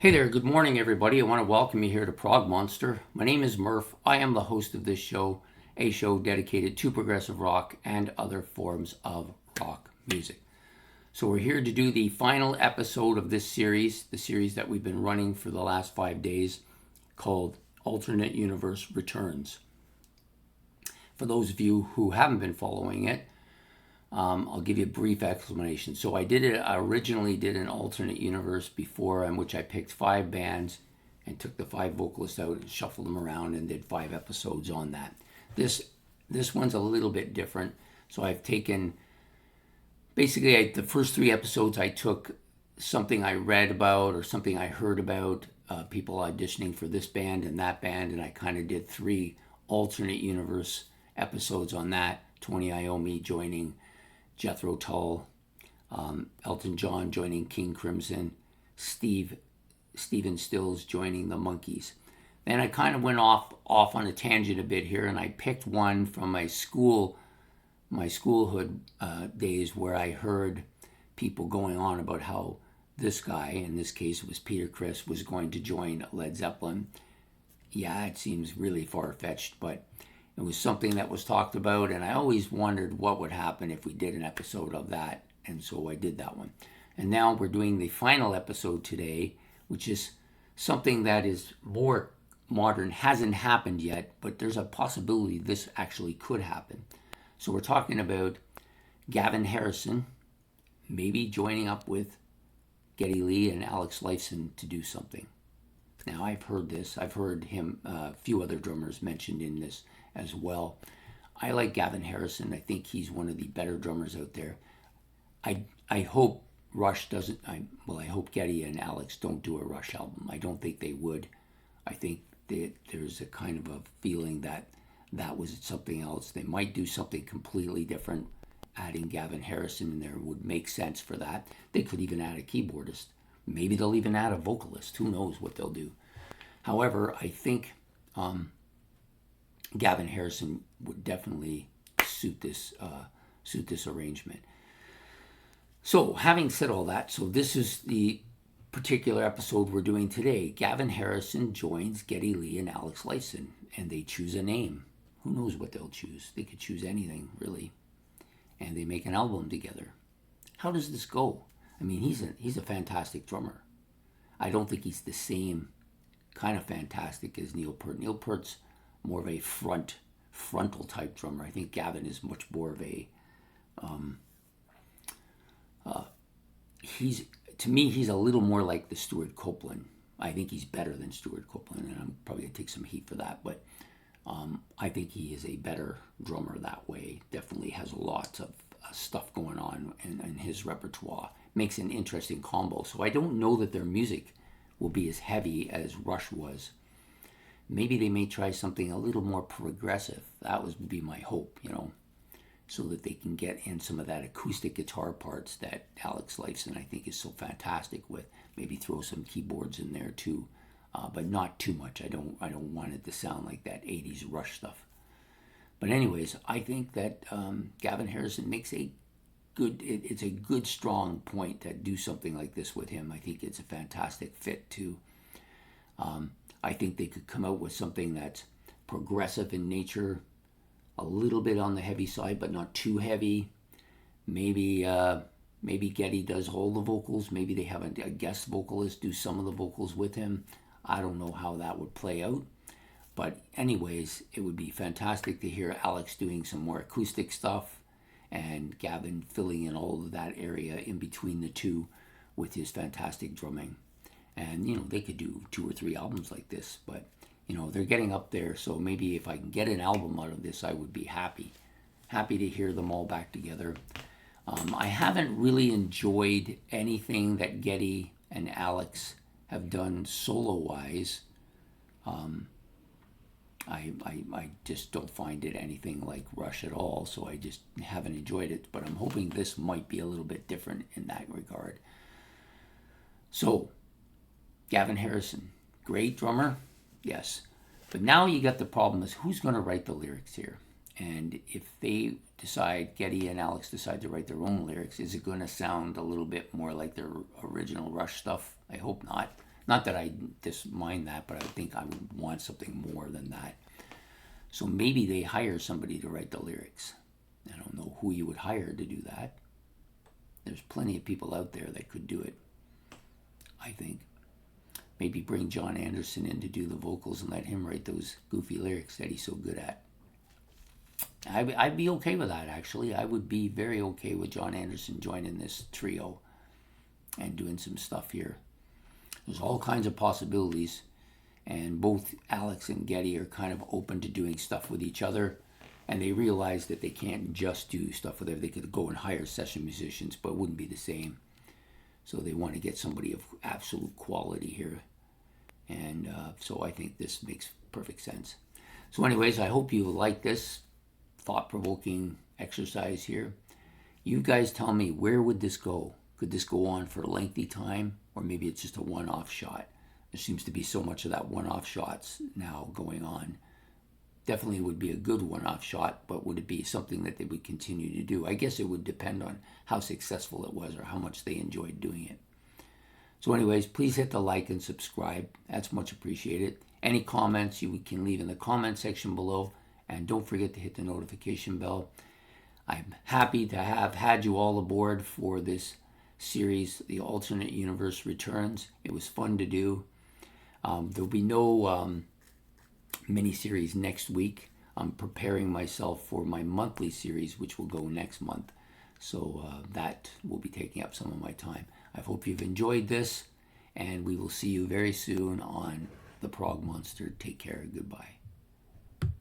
Hey there, good morning everybody. I want to welcome you here to Prog Monster. My name is Murph. I am the host of this show, a show dedicated to progressive rock and other forms of rock music. So we're here to do the final episode of this series, the series that we've been running for the last 5 days, called Alternate Universe Returns. For those of you who haven't been following it, I'll give you a brief explanation. So I originally did an alternate universe before, in which I picked 5 bands and took the 5 vocalists out and shuffled them around and did 5 episodes on that. This one's a little bit different. So I've taken, basically the first 3 episodes I took something I read about or something I heard about, people auditioning for this band and that band, and I kind of did 3 alternate universe episodes on that. Tony Iommi joining Jethro Tull, Elton John joining King Crimson, Stephen Stills joining the Monkees. Then I kind of went off on a tangent a bit here, and I picked one from my schoolhood days, where I heard people going on about how this guy, in this case it was Peter Criss, was going to join Led Zeppelin. Yeah, it seems really far-fetched, but it was something that was talked about, and I always wondered what would happen if we did an episode of that, and so I did that one. And now we're doing the final episode today, which is something that is more modern, hasn't happened yet, but there's a possibility this actually could happen. So we're talking about Gavin Harrison maybe joining up with Geddy Lee and Alex Lifeson to do something. Now, I've heard this. I've heard him, a few other drummers mentioned in this as well. I like Gavin Harrison. I think he's one of the better drummers out there. I hope Rush doesn't, I hope Geddy and Alex don't do a Rush album. I don't think they would. I think that there's a kind of a feeling that was something else. They might do something completely different. Adding Gavin Harrison in there would make sense for that. They could even add a keyboardist. Maybe they'll even add a vocalist. Who knows what they'll do. However, I think Gavin Harrison would definitely suit this arrangement. So, having said all that, so this is the particular episode we're doing today. Gavin Harrison joins Geddy Lee and Alex Lifeson, and they choose a name. Who knows what they'll choose? They could choose anything, really. And they make an album together. How does this go? I mean, he's a fantastic drummer. I don't think he's the same kind of fantastic as Neil Peart. Neil Peart's more of a frontal type drummer. I think Gavin is much more of a to me he's a little more like the Stuart Copeland. I think he's better than Stuart Copeland, and I'm probably gonna take some heat for that, but I think he is a better drummer that way. Definitely has lots of stuff going on in his repertoire. Makes an interesting combo. So I don't know that their music will be as heavy as Rush was. Maybe they may try something a little more progressive. That would be my hope, so that they can get in some of that acoustic guitar parts that Alex Lifeson, I think, is so fantastic with. Maybe throw some keyboards in there too, but not too much. I don't want it to sound like that 80s Rush stuff. But anyways, I think that Gavin Harrison makes it's a good strong point to do something like this with him. I think it's a fantastic fit too. I think they could come out with something that's progressive in nature, a little bit on the heavy side, but not too heavy. Maybe Geddy does all the vocals. Maybe they have a guest vocalist do some of the vocals with him. I don't know how that would play out. But anyways, it would be fantastic to hear Alex doing some more acoustic stuff and Gavin filling in all of that area in between the two with his fantastic drumming. And, they could do 2 or 3 albums like this, but, they're getting up there. So maybe if I can get an album out of this, I would be happy to hear them all back together. I haven't really enjoyed anything that Geddy and Alex have done solo-wise. I just don't find it anything like Rush at all, so I just haven't enjoyed it. But I'm hoping this might be a little bit different in that regard. So, Gavin Harrison, great drummer, yes. But now you got the problem is who's going to write the lyrics here? And if they decide, Geddy and Alex decide to write their own lyrics, is it going to sound a little bit more like their original Rush stuff? I hope not. Not that I just mind that, but I think I would want something more than that. So maybe they hire somebody to write the lyrics. I don't know who you would hire to do that. There's plenty of people out there that could do it, I think. Maybe bring John Anderson in to do the vocals and let him write those goofy lyrics that he's so good at. I'd be okay with that, actually. I would be very okay with John Anderson joining this trio and doing some stuff here. There's all kinds of possibilities, and both Alex and Geddy are kind of open to doing stuff with each other, and they realize that they can't just do stuff with them. They could go and hire session musicians, but it wouldn't be the same. So they want to get somebody of absolute quality here, and so I think this makes perfect sense. So anyways, I hope you like this thought-provoking exercise here. You guys tell me, where would this go? Could this go on for a lengthy time, or maybe it's just a one-off shot? There seems to be so much of that one-off shots now going on. Definitely would be a good one-off shot, but would it be something that they would continue to do? I guess it would depend on how successful it was or how much they enjoyed doing it. So anyways, please hit the like and subscribe. That's much appreciated. Any comments you can leave in the comment section below, and don't forget to hit the notification bell. I'm happy to have had you all aboard for this series, The Alternate Universe Returns. It was fun to do. There'll be no mini-series next week. I'm preparing myself for my monthly series, which will go next month. So that will be taking up some of my time. I hope you've enjoyed this, and we will see you very soon on The Prog Monster. Take care. Goodbye.